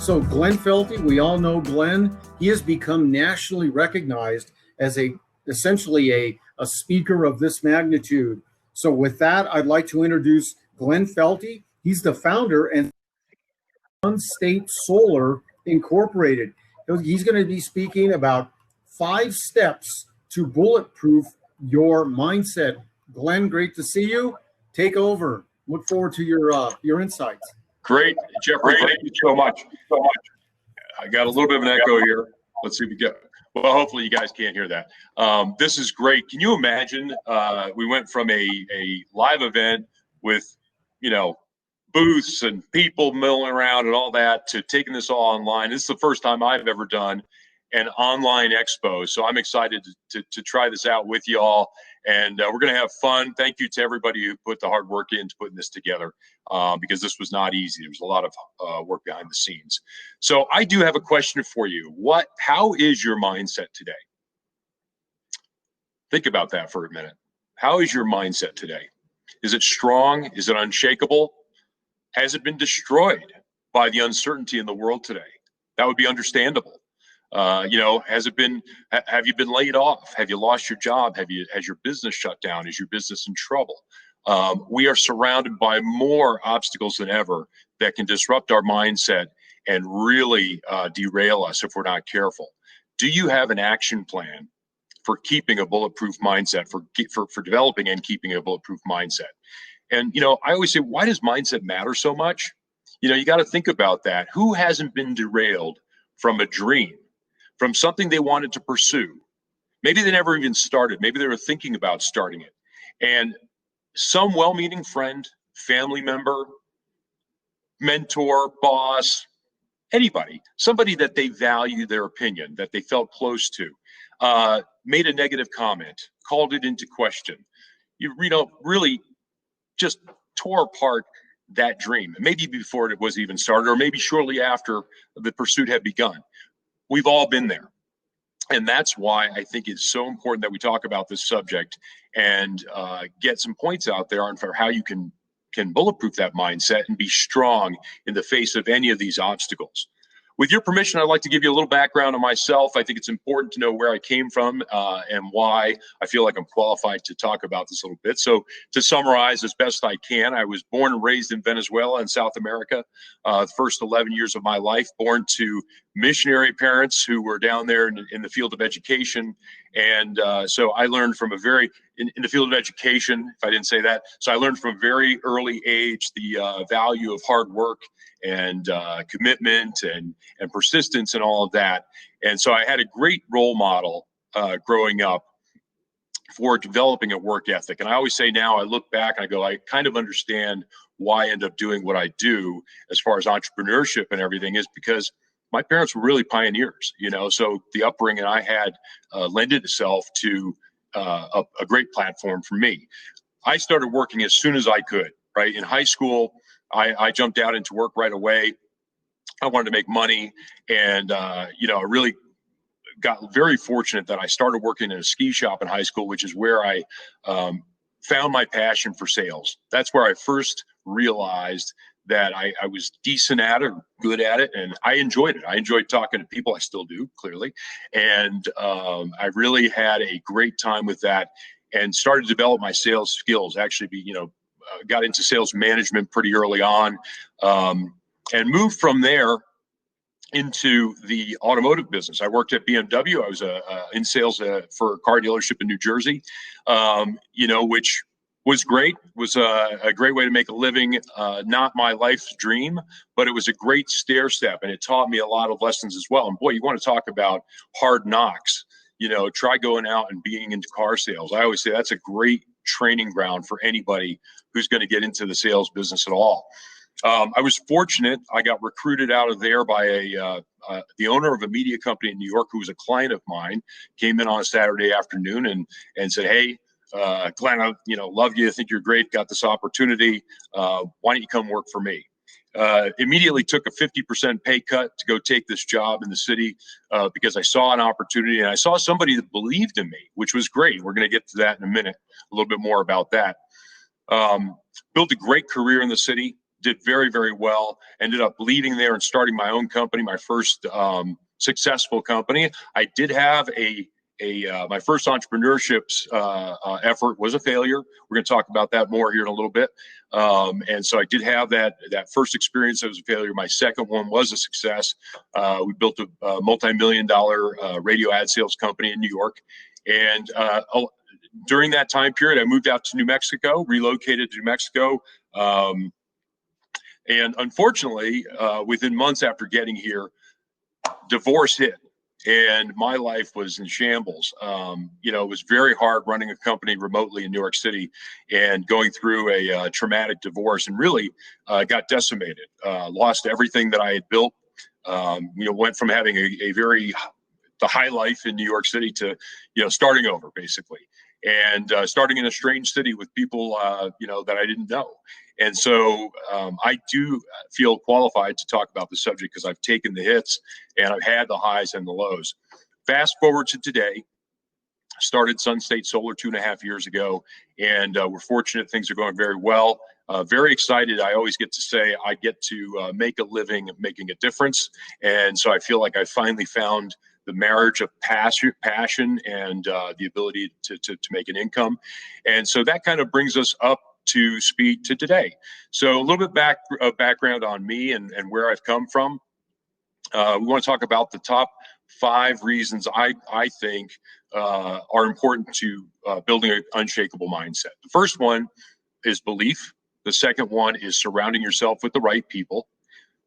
So Glenn Felty, we all know Glenn. He has become nationally recognized as essentially a speaker of this magnitude. So with that, I'd like to introduce Glenn Felty. He's the founder and State Solar Incorporated. He's going to be speaking about 5 steps to bulletproof your mindset. Glenn, great to see you. Take over. Look forward to your insights. Great, Jeffrey. Thank you so much. I got a little bit of an echo here. Let's see if we get. Well, hopefully you guys can't hear that. This is great. Can you imagine? We went from a live event with, booths and people milling around and all that to taking this all online. This is the first time I've ever done an online expo. So I'm excited to try this out with you all. And we're going to have fun. Thank you to everybody who put the hard work into putting this together because this was not easy. There was a lot of work behind the scenes. So I do have a question for you. How is your mindset today? Think about that for a minute. How is your mindset today? Is it strong? Is it unshakable? Has it been destroyed by the uncertainty in the world today? That would be understandable. Have you been laid off? Have you lost your job? Has your business shut down? Is your business in trouble? We are surrounded by more obstacles than ever that can disrupt our mindset and really derail us if we're not careful. Do you have an action plan for keeping a bulletproof mindset, for developing and keeping a bulletproof mindset? And, I always say, why does mindset matter so much? You got to think about that. Who hasn't been derailed from a dream, from something they wanted to pursue? Maybe they never even started. Maybe they were thinking about starting it. And some well-meaning friend, family member, mentor, boss, anybody, somebody that they value their opinion, that they felt close to, made a negative comment, called it into question. You really just tore apart that dream. Maybe before it was even started, or maybe shortly after the pursuit had begun. We've all been there. And that's why I think it's so important that we talk about this subject and get some points out there on for how you can bulletproof that mindset and be strong in the face of any of these obstacles. With your permission, I'd like to give you a little background on myself. I think it's important to know where I came from and why I feel like I'm qualified to talk about this a little bit. So to summarize as best I can, I was born and raised in Venezuela in South America, the first 11 years of my life, born to missionary parents who were down there in the field of education. And so I learned from in the field of education, if I didn't say that. So I learned from a very early age the value of hard work and commitment and persistence and all of that. And so I had a great role model growing up for developing a work ethic. And I always say now, I look back and I go, I kind of understand why I end up doing what I do as far as entrepreneurship and everything is because my parents were really pioneers, so the upbringing I had lended itself to a great platform for me. I started working as soon as I could, right? In high school, I jumped out into work right away. I wanted to make money. And, I really got very fortunate that I started working in a ski shop in high school, which is where I found my passion for sales. That's where I first realized that I was decent at it, good at it, and I enjoyed it. I enjoyed talking to people. I still do, clearly. And I really had a great time with that and started to develop my sales skills, actually got into sales management pretty early on and moved from there into the automotive business. I worked at BMW. I was in sales for a car dealership in New Jersey, which was great, was a great way to make a living. Not my life's dream, but it was a great stair step, and it taught me a lot of lessons as well. And boy, you want to talk about hard knocks, try going out and being into car sales. I always say that's a great training ground for anybody who's going to get into the sales business at all. I was fortunate. I got recruited out of there by the owner of a media company in New York who was a client of mine, came in on a Saturday afternoon and said, "Hey, Glenn, I love you. I think you're great. Got this opportunity. Why don't you come work for me?" Immediately took a 50% pay cut to go take this job in the city because I saw an opportunity and I saw somebody that believed in me, which was great. We're going to get to that in a minute, a little bit more about that. Built a great career in the city. did very, very well. Ended up leaving there and starting my own company, my first successful company. I did have my first entrepreneurship effort was a failure. We're going to talk about that more here in a little bit. And so I did have that first experience that was a failure. My second one was a success. We built a multi-million-dollar radio ad sales company in New York. And during that time period, I moved out to New Mexico, relocated to New Mexico. And unfortunately, within months after getting here, divorce hit. And my life was in shambles. It was very hard running a company remotely in New York City and going through a traumatic divorce, and really got decimated. Lost everything that I had built. Went from having the high life in New York City to, starting over basically, and starting in a strange city with people, that I didn't know. And so I do feel qualified to talk about the subject because I've taken the hits and I've had the highs and the lows. Fast forward to today, started Sun State Solar 2.5 years ago, and we're fortunate things are going very well. Very excited. I always get to say I get to make a living making a difference. And so I feel like I finally found the marriage of passion and the ability to make an income. And so that kind of brings us up to speed to today. So a little bit background on me and where I've come from. We want to talk about the top 5 reasons I think are important to building an unshakable mindset. The first one is belief. The second one is surrounding yourself with the right people.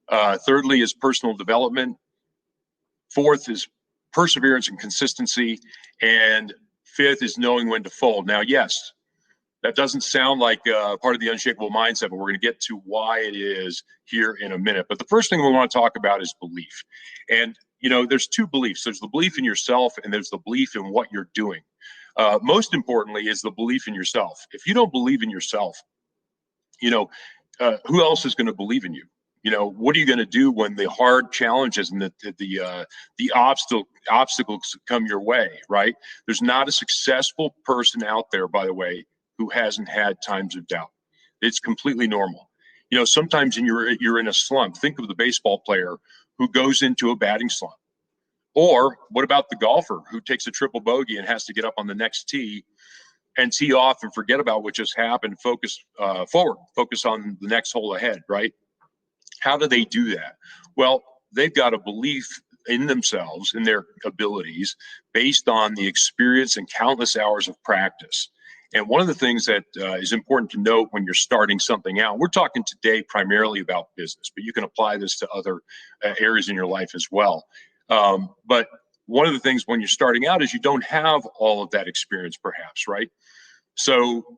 Thirdly is personal development. Fourth is perseverance and consistency. And fifth is knowing when to fold. Now, yes, that doesn't sound like part of the unshakable mindset, but we're going to get to why it is here in a minute. But the first thing we want to talk about is belief. And, there's 2 beliefs. There's the belief in yourself and there's the belief in what you're doing. Most importantly is the belief in yourself. If you don't believe in yourself, who else is going to believe in you? What are you going to do when the hard challenges and the obstacles come your way, right? There's not a successful person out there, by the way, who hasn't had times of doubt. It's completely normal. Sometimes you're in a slump. Think of the baseball player who goes into a batting slump. Or what about the golfer who takes a triple bogey and has to get up on the next tee and tee off and forget about what just happened, focus forward, focus on the next hole ahead, right? How do they do that? Well, they've got a belief in themselves, in their abilities, based on the experience and countless hours of practice. And one of the things that is important to note when you're starting something out, we're talking today primarily about business, but you can apply this to other areas in your life as well. But one of the things when you're starting out is you don't have all of that experience, perhaps, right? So you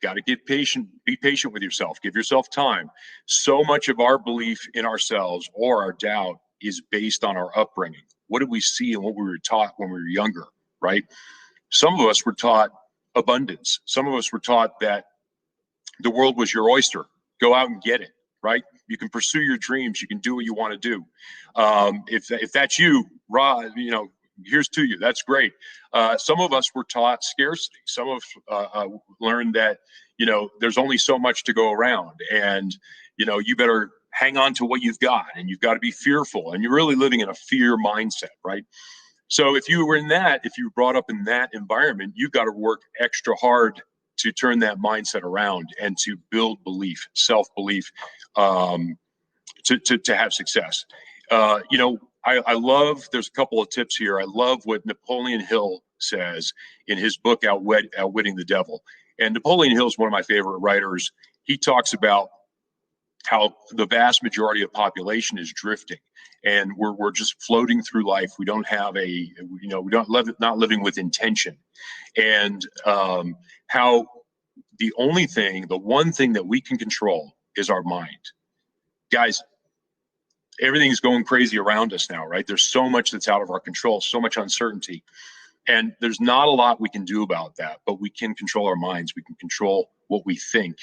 got to get patient, be patient with yourself, give yourself time. So much of our belief in ourselves or our doubt is based on our upbringing. What did we see and what we were taught when we were younger, right? Some of us were taught abundance. Some of us were taught that the world was your oyster. Go out and get it, right? You can pursue your dreams. You can do what you want to do. If that's you, Rod, here's to you. That's great. Some of us were taught scarcity. Some of us learned that, there's only so much to go around, and, you better hang on to what you've got, and you've got to be fearful, and you're really living in a fear mindset, right? So if you were brought up in that environment, you've got to work extra hard to turn that mindset around and to build belief, self-belief, to have success. I love, there's a couple of tips here. I love what Napoleon Hill says in his book, Outwitting the Devil. And Napoleon Hill is one of my favorite writers. He talks about how the vast majority of population is drifting, and we're just floating through life. We don't have not living with intention, and how the one thing that we can control is our mind. Guys, everything's going crazy around us now, right? There's so much that's out of our control, so much uncertainty, and there's not a lot we can do about that, but we can control our minds. We can control what we think,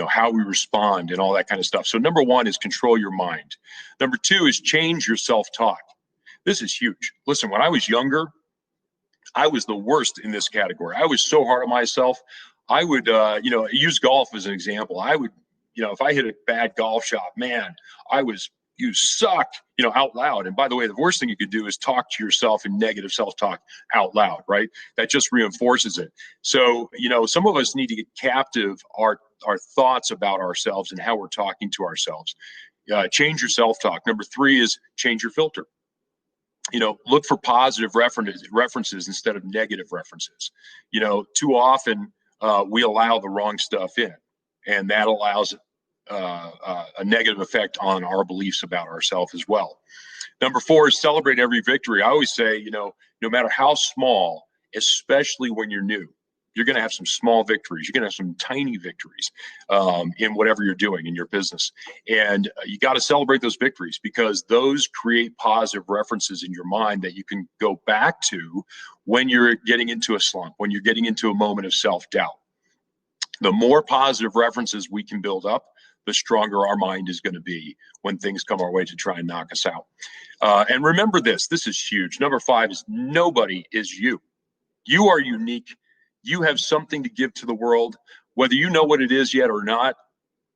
how we respond and all that kind of stuff. So number 1 is control your mind. Number 2 is change your self-talk. This is huge. Listen, when I was younger, I was the worst in this category. I was so hard on myself. I would, use golf as an example. I would, if I hit a bad golf shot, man, you suck, out loud. And by the way, the worst thing you could do is talk to yourself in negative self-talk out loud, right? That just reinforces it. So, some of us need to get captive our thoughts about ourselves and how we're talking to ourselves. Change your self-talk. Number 3 is change your filter. Look for positive references instead of negative references. Too often we allow the wrong stuff in, and that allows a negative effect on our beliefs about ourselves as well. Number 4 is celebrate every victory. I always say, no matter how small, especially when you're new, you're going to have some small victories. You're going to have some tiny victories in whatever you're doing in your business. And you got to celebrate those victories, because those create positive references in your mind that you can go back to when you're getting into a slump, when you're getting into a moment of self-doubt. The more positive references we can build up, the stronger our mind is going to be when things come our way to try and knock us out. And remember this is huge. Number 5 is nobody is you. You are unique. You have something to give to the world, whether you know what it is yet or not.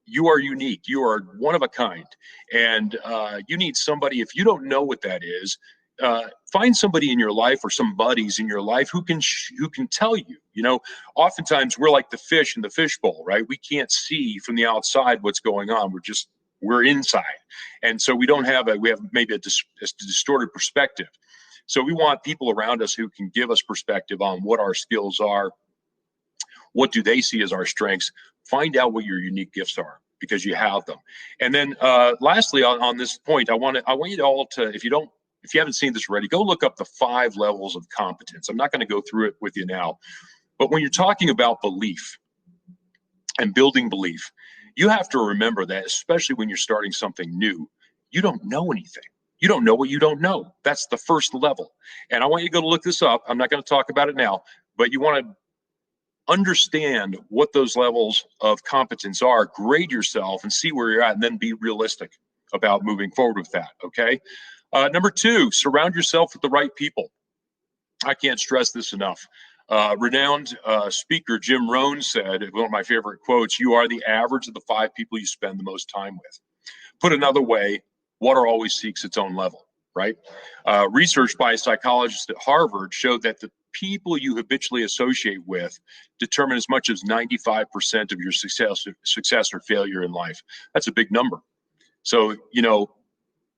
You are unique. You are one of a kind. And you need somebody, if you don't know what that is, find somebody in your life or some buddies in your life who can tell you. Oftentimes we're like the fish in the fishbowl, right? We can't see from the outside what's going on. We're inside. And so we have maybe a distorted perspective. So we want people around us who can give us perspective on what our skills are. What do they see as our strengths? Find out what your unique gifts are, because you have them. And then lastly, on this point, I want you all to, if you haven't seen this already, go look up the 5 levels of competence. I'm not going to go through it with you now, but when you're talking about belief and building belief, you have to remember that, especially when you're starting something new, you don't know anything. You don't know what you don't know. That's the first level. And I want you to go look this up. I'm not going to talk about it now, but you want to understand what those levels of competence are, grade yourself and see where you're at, and then be realistic about moving forward with that. Okay. Number 2, surround yourself with the right people. I can't stress this enough. Renowned speaker Jim Rohn said, one of my favorite quotes, "You are the average of the 5 people you spend the most time with." Put another way, water always seeks its own level, right? Research by a psychologist at Harvard showed that the people you habitually associate with determine as much as 95% of your success or failure in life. That's a big number. So,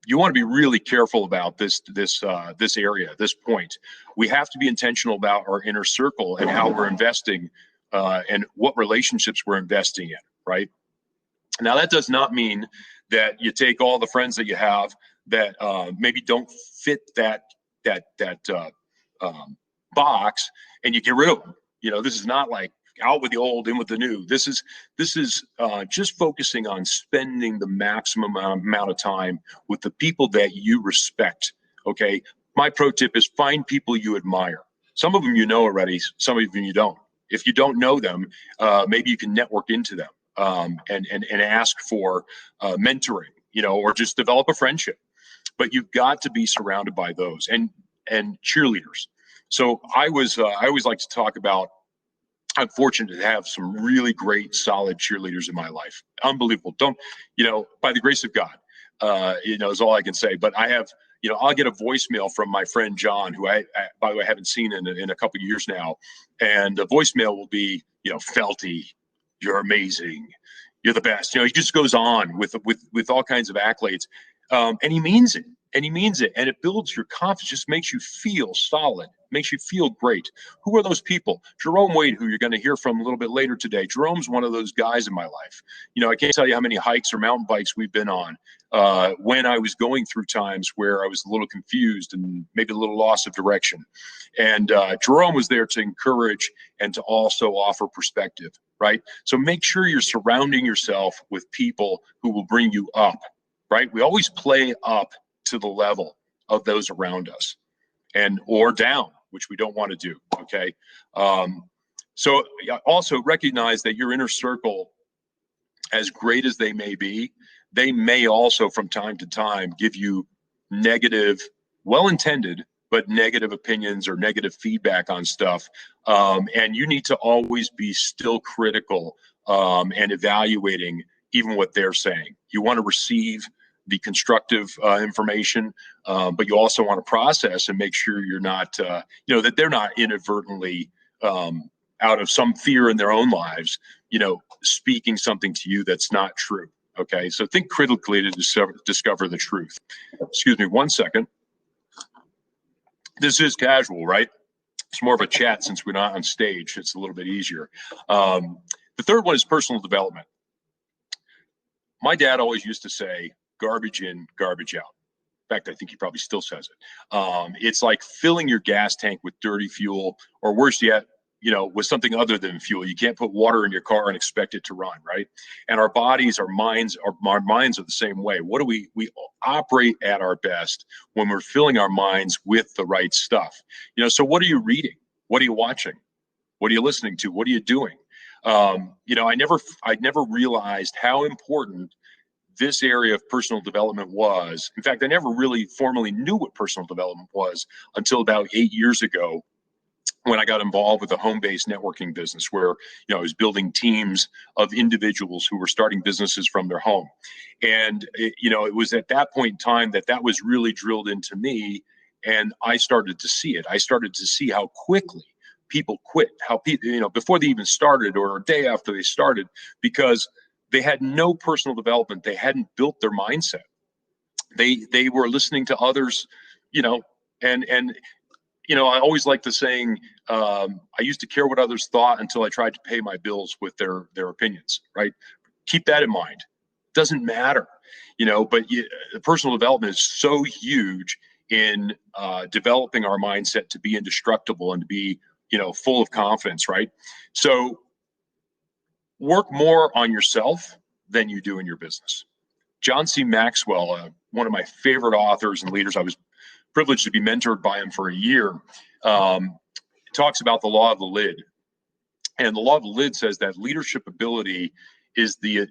you want to be really careful about this area, this point. We have to be intentional about our inner circle and how we're investing and what relationships we're investing in, right? Now, that does not mean that you take all the friends that you have that maybe don't fit that box and you get rid of them. This is not like out with the old, in with the new. This is just focusing on spending the maximum amount of time with the people that you respect. Okay. My pro tip is find people you admire. Some of them you know already, some of them you don't. If you don't know them, maybe you can network into them and ask for mentoring, or just develop a friendship. But you've got to be surrounded by those and cheerleaders. So I always like to talk about, I'm fortunate to have some really great, solid cheerleaders in my life. Unbelievable. By the grace of God, is all I can say. But I have, I'll get a voicemail from my friend John, who I by the way, haven't seen in a couple of years now. And the voicemail will be, Felty, you're amazing. You're the best. He just goes on with all kinds of accolades. And he means it. And it builds your confidence, just makes you feel solid, makes you feel great. Who are those people? Jerome Wade, who you're going to hear from a little bit later today. Jerome's one of those guys in my life. I can't tell you how many hikes or mountain bikes we've been on when I was going through times where I was a little confused and maybe a little loss of direction. And Jerome was there to encourage and to also offer perspective, right? So make sure you're surrounding yourself with people who will bring you up, right? We always play up to the level of those around us, or down, which we don't want to do. Okay. So also recognize that your inner circle, as great as they may be, they may also from time to time give you negative, well-intended, but negative opinions or negative feedback on stuff. And you need to always be still critical and evaluating even what they're saying. You want to receive the constructive information, but you also want to process and make sure you're not, that they're not inadvertently, out of some fear in their own lives, speaking something to you that's not true. Okay, so think critically to discover the truth. Excuse me 1 second. This is casual, right? It's more of a chat since we're not on stage. It's a little bit easier. The third one is personal development. My dad always used to say, garbage in, garbage out. In fact, I think he probably still says it. It's like filling your gas tank with dirty fuel, or worse yet, with something other than fuel. You can't put water in your car and expect it to run, right? And our bodies, our minds are the same way. What do we operate at our best when we're filling our minds with the right stuff? So what are you reading? What are you watching? What are you listening to? What are you doing? I never realized how important this area of personal development was. In fact, I never really formally knew what personal development was until about 8 years ago, when I got involved with a home-based networking business where, I was building teams of individuals who were starting businesses from their home. And, it was at that point in time that was really drilled into me. And I started to see it. I started to see how quickly people quit, how people, before they even started or a day after they started, because they had no personal development. They hadn't built their mindset. They were listening to others, and I always like the saying, I used to care what others thought until I tried to pay my bills with their opinions, right? Keep that in mind. Doesn't matter, but personal development is so huge in developing our mindset to be indestructible and to be, full of confidence, right? So work more on yourself than you do in your business. John C. Maxwell, one of my favorite authors and leaders, I was privileged to be mentored by him for a year, talks about the law of the lid. And the law of the lid says that leadership ability is the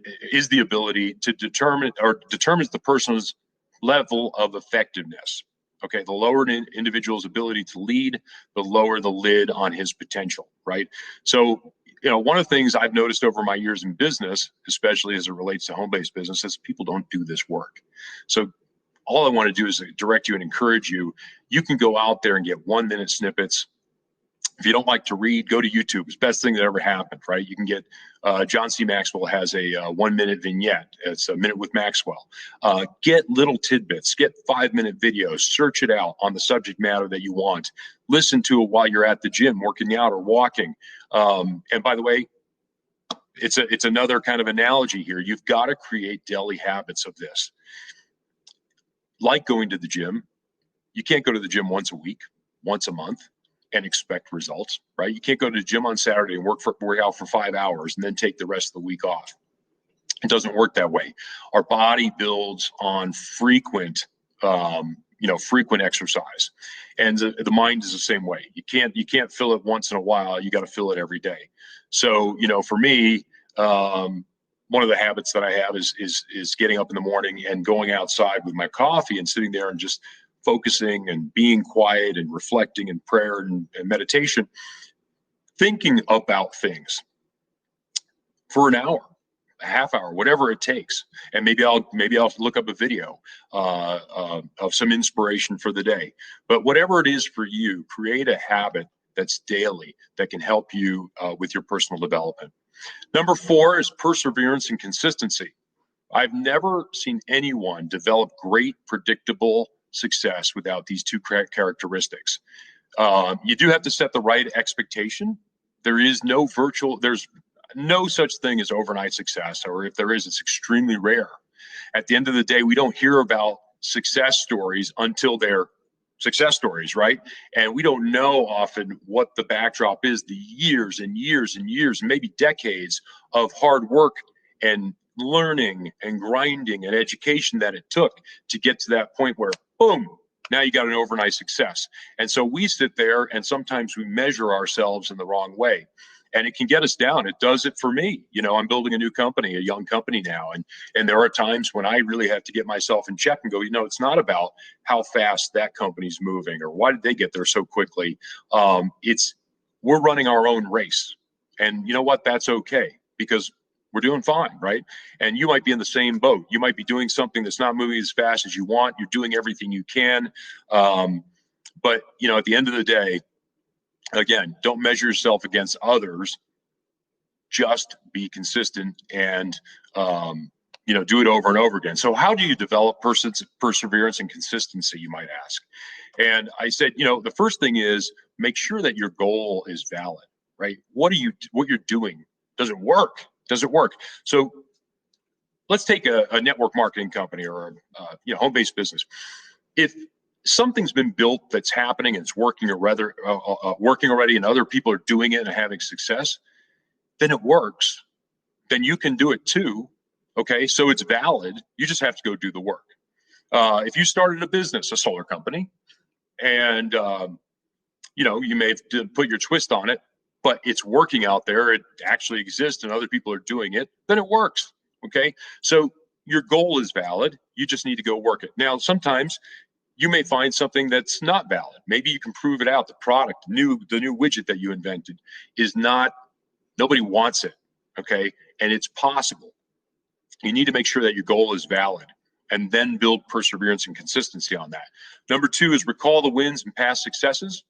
ability to determines the person's level of effectiveness. Okay, the lower an individual's ability to lead, the lower the lid on his potential, right? So, one of the things I've noticed over my years in business, especially as it relates to home-based business, is people don't do this work. So all I want to do is direct you and encourage you. You can go out there and get 1-minute snippets. If you don't like to read, go to YouTube. It's the best thing that ever happened, right? You can get, John C. Maxwell has a 1-minute vignette. It's a minute with Maxwell. Get little tidbits, get 5-minute videos, search it out on the subject matter that you want. Listen to it while you're at the gym, working out or walking. And by the way, it's another kind of analogy here. You've got to create daily habits of this. Like going to the gym, you can't go to the gym once a week, once a month, and expect results, right? You can't go to the gym on Saturday and work out for 5 hours and then take the rest of the week off. It doesn't work that way. Our body builds on frequent exercise, and the mind is the same way. You can't fill it once in a while. You got to fill it every day. So, for me, one of the habits that I have is getting up in the morning and going outside with my coffee and sitting there and just focusing and being quiet and reflecting in prayer and meditation, thinking about things for an hour, a half hour, whatever it takes. And maybe I'll look up a video of some inspiration for the day. But whatever it is for you, create a habit that's daily that can help you with your personal development. Number 4 is perseverance and consistency. I've never seen anyone develop great, predictable success without these two characteristics. You do have to set the right expectation. There's no such thing as overnight success, or if there is, it's extremely rare. At the end of the day, we don't hear about success stories until they're success stories, right? And we don't know often what the backdrop is, the years and years and years, and maybe decades of hard work and learning and grinding and education that it took to get to that point where, boom, now you got an overnight success. And so we sit there and sometimes we measure ourselves in the wrong way. And it can get us down. It does it for me. I'm building a new company, a young company now. And there are times when I really have to get myself in check and go, it's not about how fast that company's moving or why did they get there so quickly. We're running our own race. And you know what? That's okay, because We're doing fine, right? And you might be in the same boat. You might be doing something that's not moving as fast as you want. You're doing everything you can. But, you know, at the end of the day, again, don't measure yourself against others. Just be consistent and, you know, do it over and over again. So how do you develop perseverance and consistency, you might ask? And I said, you know, the first thing is make sure that your goal is valid, right? What you're doing, does it work? Does it work? So let's take a network marketing company or a you know, home-based business. If something's been built that's happening and it's working, or rather working already, and other people are doing it and having success, then it works. Then you can do it too. Okay, so it's valid. You just have to go do the work. If you started a business, a solar company, and you know, you may have to put your twist on it, but it's working out there, it actually exists and other people are doing it, then it works. Okay, so your goal is valid. You just need to go work it. Now, sometimes you may find something that's not valid. Maybe you can prove it out. The product, the new widget that you invented is not, nobody wants it. Okay, and it's possible. You need to make sure that your goal is valid and then build perseverance and consistency on that. Number two is recall the wins and past successes.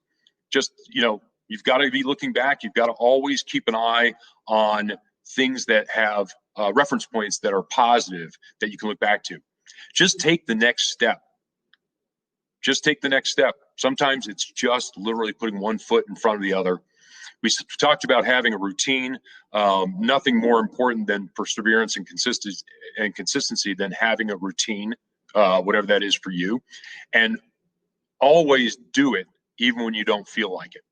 Just, you know, you've got to be looking back. You've got to always keep an eye on things that have reference points that are positive that you can look back to. Just take the next step. Just take the next step. Sometimes it's just literally putting one foot in front of the other. We talked about having a routine. Nothing more important than perseverance and consistency than having a routine, whatever that is for you. And always do it even when you don't feel like it.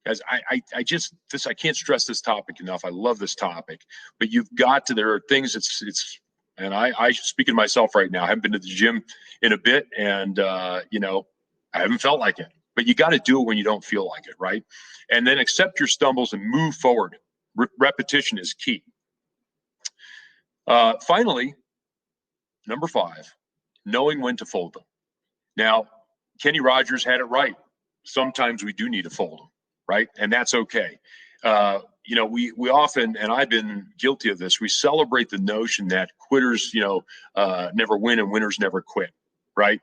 As I can't stress this topic enough. I love this topic, but you've got to, there are things and I speaking to myself right now, I haven't been to the gym in a bit, and you know, I haven't felt like it, but you got to do it when you don't feel like it, right? And then accept your stumbles and move forward. Repetition is key. Finally, number 5, knowing when to fold them. Now, Kenny Rogers had it right. Sometimes we do need to fold them, right? And that's okay. You know, we often, and I've been guilty of this, we celebrate the notion that quitters, you know, never win and winners never quit, right?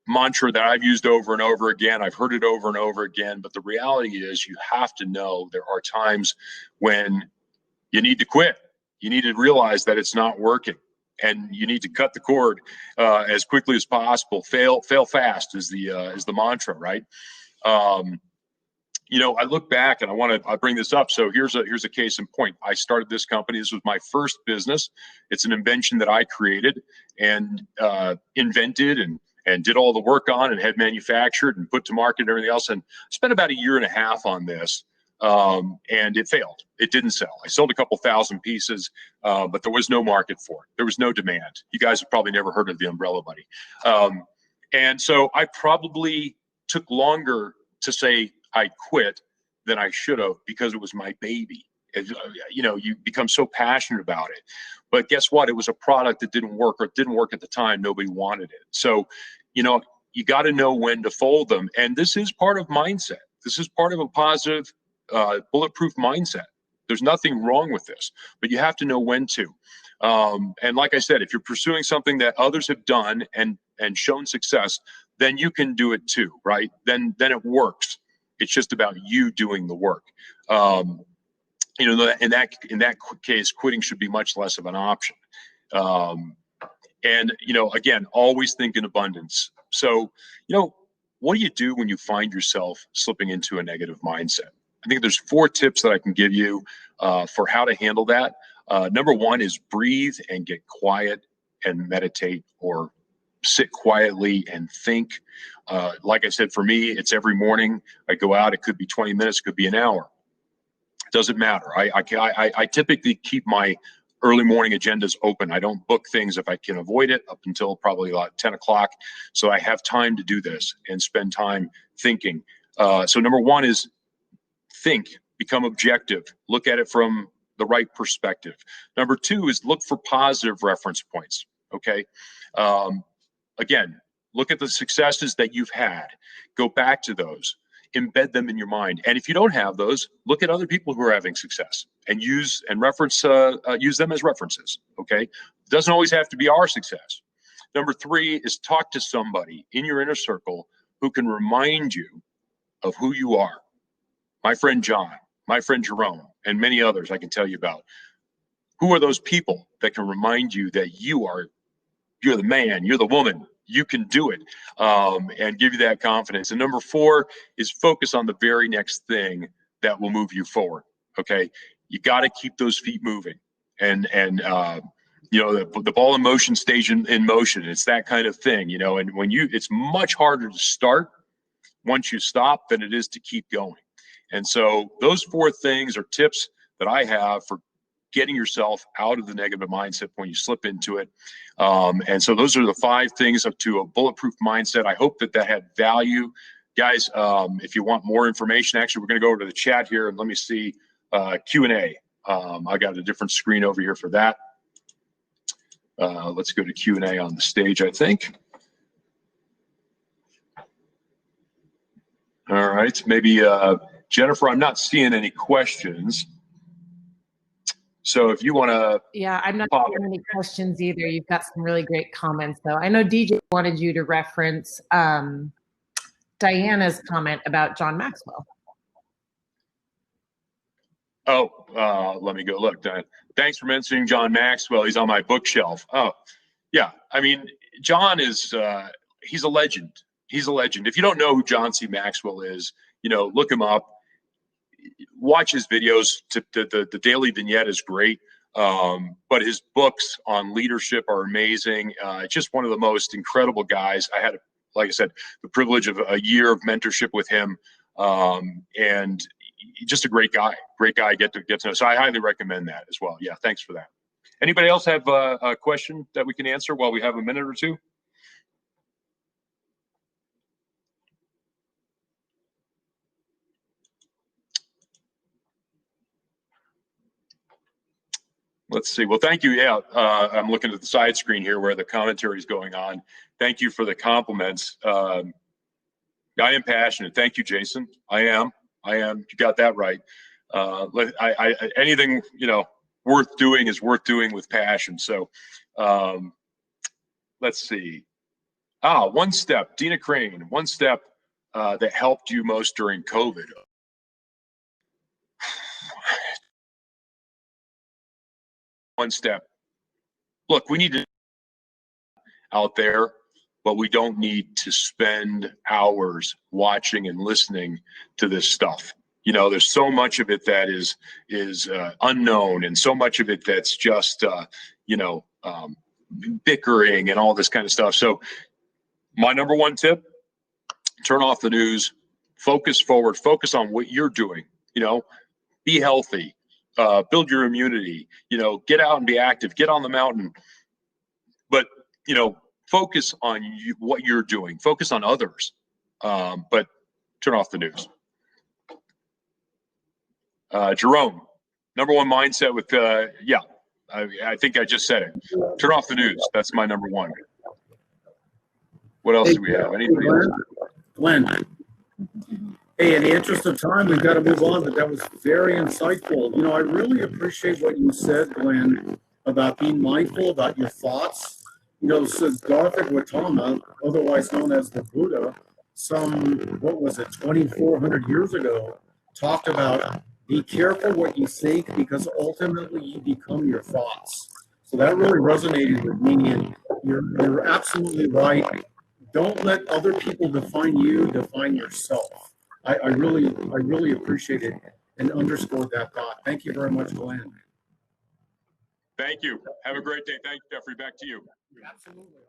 Mantra that I've used over and over again. I've heard it over and over again, but the reality is you have to know there are times when you need to quit. You need to realize that it's not working, and you need to cut the cord as quickly as possible. Fail fast is the mantra, right? You know, I look back and I bring this up. So here's a case in point. I started this company. This was my first business. It's an invention that I created and invented and did all the work on and had manufactured and put to market and everything else. And spent about 1.5 years on this. And it failed. It didn't sell. I sold a couple thousand pieces, but there was no market for it. There was no demand. You guys have probably never heard of the Umbrella Buddy. And so I probably took longer to say I quit than I should have, because it was my baby. You know, you become so passionate about it. But guess what? It was a product that didn't work, or it didn't work at the time. Nobody wanted it. So, you know, you got to know when to fold them. And this is part of mindset. This is part of a positive, bulletproof mindset. There's nothing wrong with this, but you have to know when to. And like I said, if you're pursuing something that others have done and shown success, then you can do it too, right? Then it works. It's just about you doing the work. You know, in that case, quitting should be much less of an option. And, you know, again, always think in abundance. So, you know, what do you do when you find yourself slipping into a negative mindset? I think there's 4 tips that I can give you for how to handle that. Number 1 is breathe and get quiet and meditate, or sit quietly and think. Like I said, for me, it's every morning I go out. It could be 20 minutes, it could be an hour. It doesn't matter. I typically keep my early morning agendas open. I don't book things if I can avoid it up until probably about 10 o'clock. So I have time to do this and spend time thinking. So number 1 is think, become objective, look at it from the right perspective. Number 2 is look for positive reference points. Okay. Again, look at the successes that you've had, go back to those, embed them in your mind. And if you don't have those, look at other people who are having success. and use and reference, use them as references. Okay. It doesn't always have to be our success. Number 3 is talk to somebody in your inner circle who can remind you of who you are. My friend John, my friend Jerome, and many others I can tell you about. Who are those people that can remind you that you're the man, you're the woman, you can do it, and give you that confidence. And number 4 is focus on the very next thing that will move you forward. Okay. You got to keep those feet moving, and you know, the ball in motion stays in motion. It's that kind of thing, you know, and it's much harder to start once you stop than it is to keep going. And so those 4 things are tips that I have for getting yourself out of the negative mindset when you slip into it. And so those are the 5 things up to a bulletproof mindset. I hope that had value. Guys, if you want more information, actually, we're going to go over to the chat here and let me see Q&A. I got a different screen over here for that. Let's go to Q&A on the stage, I think. All right, maybe Jennifer, I'm not seeing any questions. So if you want to... Yeah, I'm not seeing any questions either. You've got some really great comments, though. I know DJ wanted you to reference Diana's comment about John Maxwell. Oh, let me go look. Thanks for mentioning John Maxwell. He's on my bookshelf. Oh, yeah. I mean, John is, he's a legend. He's a legend. If you don't know who John C. Maxwell is, you know, look him up. Watch his videos. The daily vignette is great. But his books on leadership are amazing. Just one of the most incredible guys. I had, like I said, the privilege of a year of mentorship with him. And just a great guy, get to know. So I highly recommend that as well. Yeah, thanks for that. Anybody else have a question that we can answer while we have a minute or two? Let's see. Well, thank you. Yeah, I'm looking at the side screen here where the commentary is going on. Thank you for the compliments. I am passionate. Thank you, Jason. I am. You got that right. Anything, you know, worth doing is worth doing with passion. So let's see. One step, Dina Crane, one step that helped you most during COVID. One step. Look, we need to out there, but we don't need to spend hours watching and listening to this stuff. You know, there's so much of it that is unknown, and so much of it that's just, you know, bickering and all this kind of stuff. So my number 1 tip, turn off the news, focus forward, focus on what you're doing, you know, be healthy, build your immunity, you know, get out and be active, get on the mountain, but, you know, focus on what you're doing, focus on others, but turn off the news. Jerome, number 1 mindset with, yeah, I think I just said it. Turn off the news. That's my number 1. What else do we have? Anybody else? Glenn. Hey, in the interest of time, we've got to move on, but that was very insightful. You know, I really appreciate what you said, Glenn, about being mindful about your thoughts. You know, Siddhartha Gautama, otherwise known as the Buddha, what was it, 2,400 years ago, talked about be careful what you think, because ultimately you become your thoughts. So that really resonated with me, and you're absolutely right. Don't let other people define you, define yourself. I really appreciate it and underscored that thought. Thank you very much, Glenn. Thank you. Have a great day. Thank you, Jeffrey. Back to you. Absolutely.